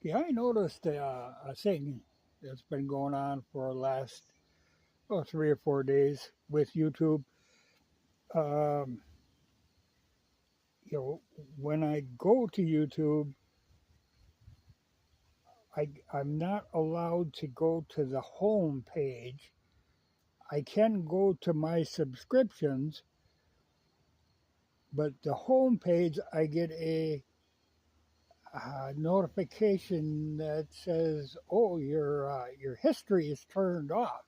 Yeah, I noticed a thing that's been going on for the last 3 or 4 days with YouTube. Um, you know, when I go to YouTube, I'm not allowed to go to the home page. I can go to my subscriptions, but the home page, I get a notification that says, "Oh, your history is turned off."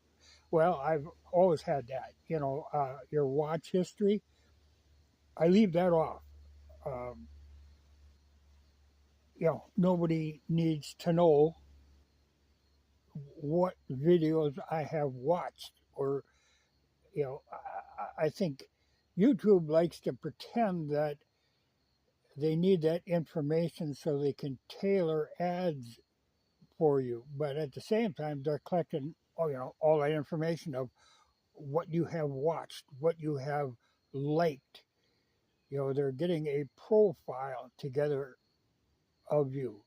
Well, I've always had that. Your watch history. I leave that off. Um, Nobody needs to know what videos I have watched, or I think YouTube likes to pretend that they need that information so they can tailor ads for you. But at the same time, they're collecting, all that information of what you have watched, what you have liked. They're getting a profile together of you,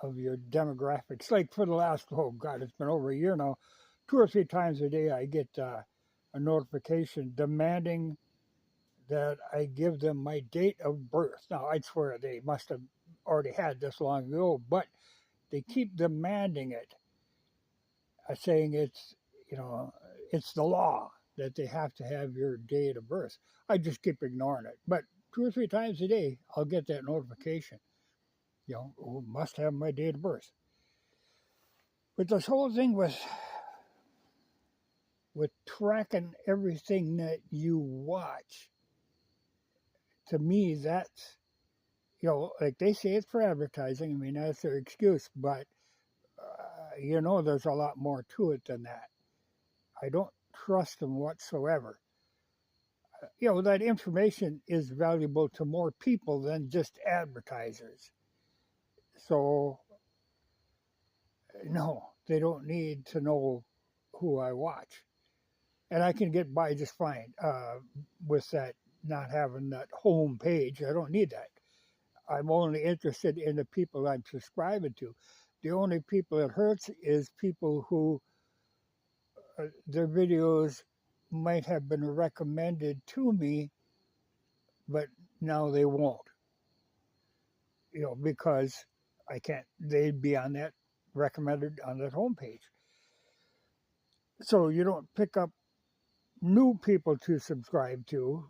of your demographics. Like for the last, oh God, it's been over a year now, 2 or 3 times a day I get a notification demanding that I give them my date of birth. Now, I swear they must have already had this long ago, but they keep demanding it, saying you know, it's the law that they have to have your date of birth. I just keep ignoring it. But 2 or 3 times a day, I'll get that notification. Must have my date of birth. But this whole thing with tracking everything that you watch, to me, that's, like they say it's for advertising. I mean, that's their excuse, but there's a lot more to it than that. I don't trust them whatsoever. That information is valuable to more people than just advertisers. So, no, they don't need to know who I watch. And I can get by just fine with that, not having that home page. I don't need that. I'm only interested in the people I'm subscribing to. The only people it hurts is people who their videos might have been recommended to me, but now they won't, because I can't, they'd be on that recommended on that homepage. So you don't pick up new people to subscribe to,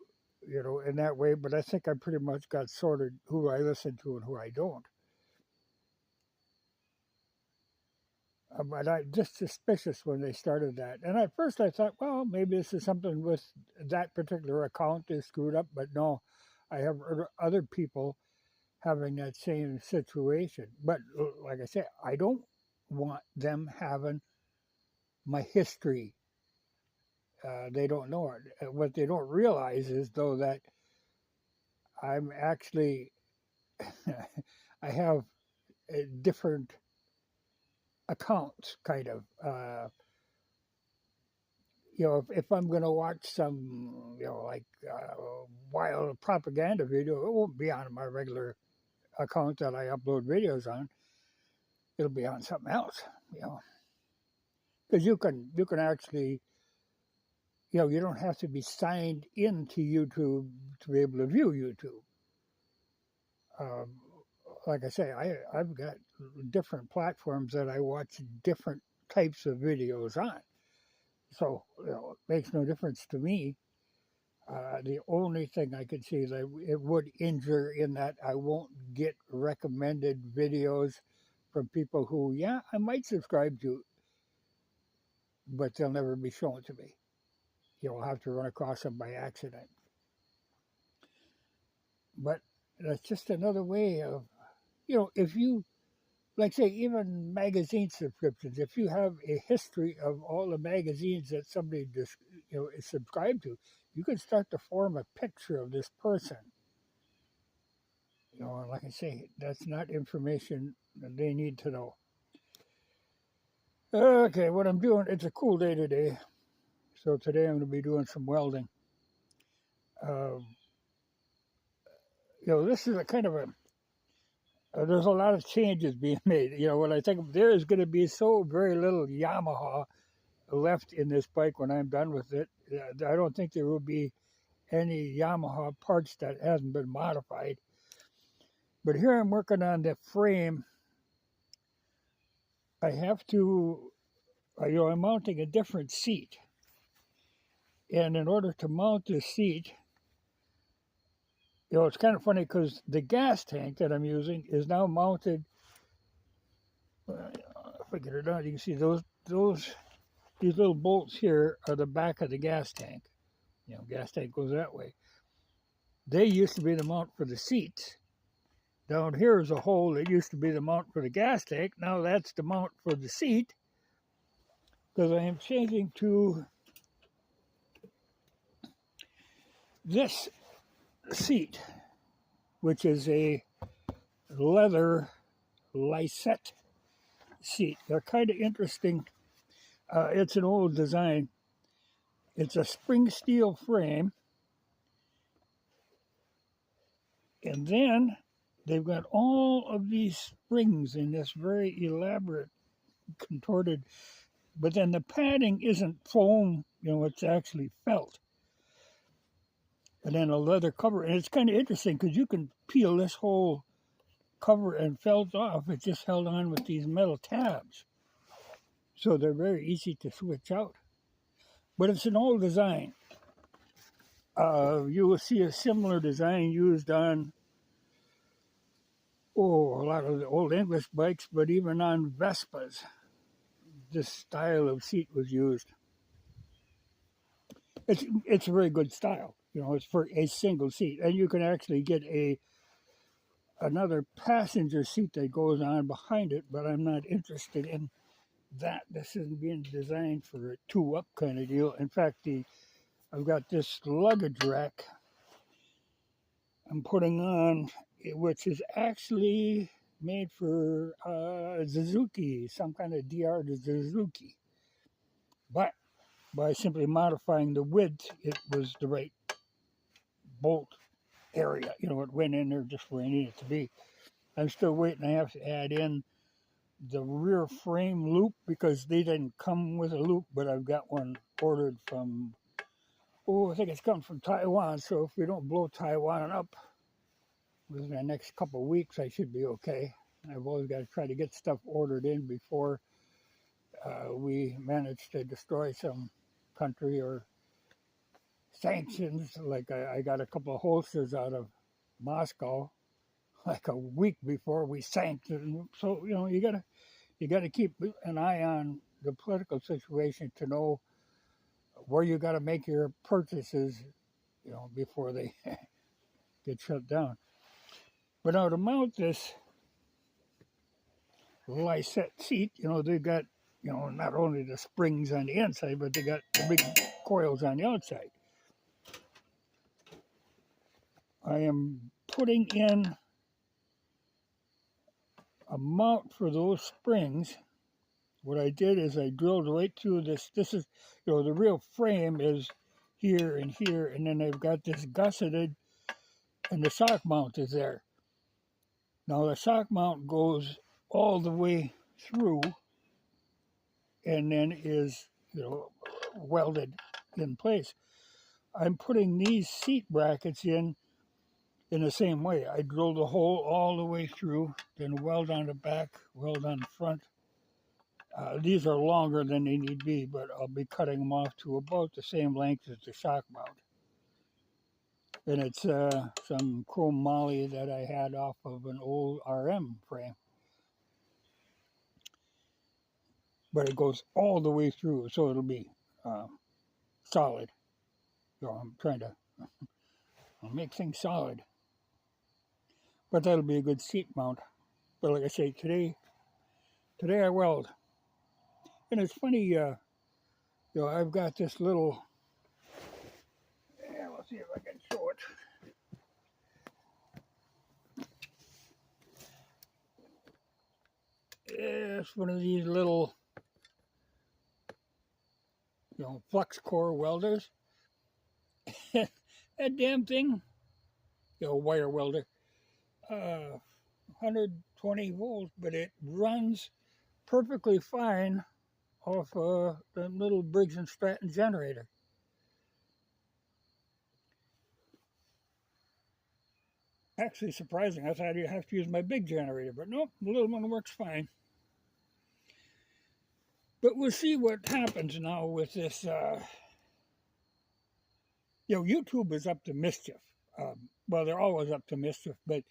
in that way. But I think I pretty much got sorted who I listen to and who I don't. But I'm just suspicious when they started that. And at first I thought, well, maybe this is something with that particular account is screwed up. But no, I have other people having that same situation. But like I said, I don't want them having my history. They don't know it. What they don't realize is, though, that I'm actually, I have different accounts, kind of. If I'm going to watch some, like wild propaganda video, it won't be on my regular account that I upload videos on. It'll be on something else, because you can actually, you don't have to be signed into YouTube to be able to view YouTube. Um, like I say, I've got different platforms that I watch different types of videos on. So, it makes no difference to me. The only thing I could see that it would injure in that I won't get recommended videos from people who, yeah, I might subscribe to, but they'll never be shown to me. You'll have to run across them by accident. But that's just another way of, if you, like say, even magazine subscriptions, if you have a history of all the magazines that somebody just, is subscribed to, you can start to form a picture of this person. And like I say, that's not information that they need to know. Okay, what I'm doing, it's a cool day today. So today I'm going to be doing some welding. Um, this is a kind of there's a lot of changes being made. You know, when I think there is going to be so very little Yamaha left in this bike when I'm done with it. I don't think there will be any Yamaha parts that hasn't been modified. But here I'm working on the frame. I have to, I'm mounting a different seat. And in order to mount this seat, it's kind of funny because the gas tank that I'm using is now mounted. If I get it out, you can see these little bolts here are the back of the gas tank. Gas tank goes that way. They used to be the mount for the seats. Down here is a hole that used to be the mount for the gas tank. Now that's the mount for the seat, because I am changing to this seat, which is a leather Lycett seat. They're kind of interesting. It's an old design. It's a spring steel frame, and then they've got all of these springs in this very elaborate, contorted, but then the padding isn't foam, it's actually felt. And then a leather cover, and it's kind of interesting because you can peel this whole cover and felt off. It's just held on with these metal tabs. So they're very easy to switch out. But it's an old design. You will see a similar design used on a lot of the old English bikes, but even on Vespas, this style of seat was used. It's a very good style. It's for a single seat, and you can actually get another passenger seat that goes on behind it, but I'm not interested in that. This isn't being designed for a two-up kind of deal. In fact, I've got this luggage rack I'm putting on, which is actually made for Suzuki, some kind of DR to Suzuki. But by simply modifying the width, it was the right bolt area. It went in there just where I need it to be. I'm still waiting. I have to add in the rear frame loop because they didn't come with a loop, but I've got one ordered from, I think it's coming from Taiwan. So if we don't blow Taiwan up within the next couple of weeks, I should be okay. I've always got to try to get stuff ordered in before we manage to destroy some country or sanctions. Like I got a couple of holsters out of Moscow like a week before we sank. So you gotta keep an eye on the political situation to know where you got to make your purchases, before they get shut down. But now to mount this Lycett seat, they've got not only the springs on the inside, but they got the big coils on the outside. I am putting in a mount for those springs. What I did is I drilled right through this. This is, the real frame is here, and then I've got this gusseted, and the shock mount is there. Now the shock mount goes all the way through, and then is, welded in place. I'm putting these seat brackets in the same way. I drilled a hole all the way through, then weld on the back, weld on the front. These are longer than they need be, but I'll be cutting them off to about the same length as the shock mount. And it's some chrome moly that I had off of an old RM frame. But it goes all the way through, so it'll be solid. I'm trying to make things solid. But that'll be a good seat mount. But like I say, today I weld. And it's funny, I've got this little, let's see if I can show it. It's one of these little, flux core welders. That damn thing, wire welder, 120 volts, but it runs perfectly fine off the little Briggs and Stratton generator. Actually surprising. I thought you'd have to use my big generator, but nope, the little one works fine. But we'll see what happens now with this. YouTube is up to mischief. Well, they're always up to mischief, but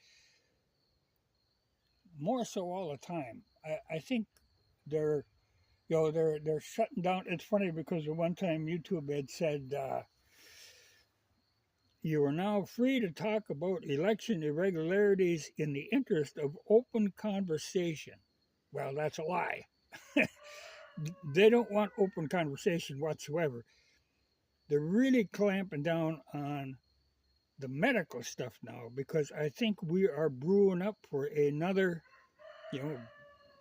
more so all the time. I think they're, they're shutting down. It's funny because the one time YouTube had said, you are now free to talk about election irregularities in the interest of open conversation. Well, that's a lie. They don't want open conversation whatsoever. They're really clamping down on the medical stuff now because I think we are brewing up for another,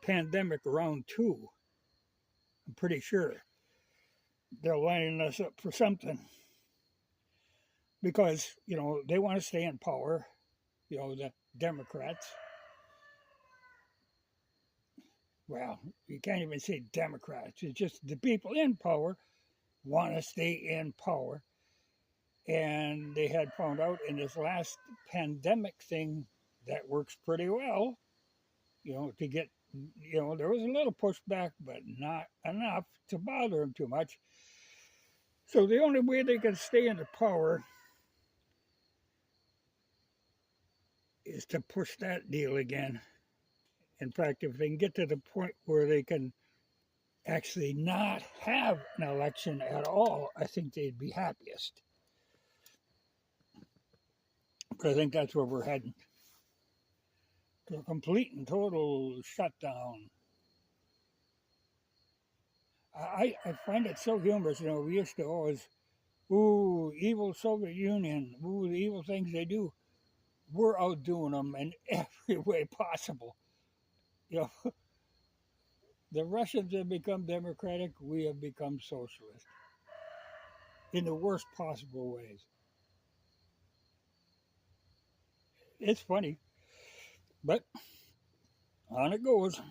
pandemic round 2. I'm pretty sure they're lining us up for something because, they want to stay in power, the Democrats. Well, you can't even say Democrats. It's just the people in power want to stay in power. And they had found out in this last pandemic thing that works pretty well, to get, there was a little pushback, but not enough to bother them too much. So the only way they can stay in the power is to push that deal again. In fact, if they can get to the point where they can actually not have an election at all, I think they'd be happiest. But I think that's where we're heading. To a complete and total shutdown. I find it so humorous, we used to always, ooh, evil Soviet Union, ooh, the evil things they do. We're outdoing them in every way possible. The Russians have become democratic, we have become socialist. In the worst possible ways. It's funny, but on it goes.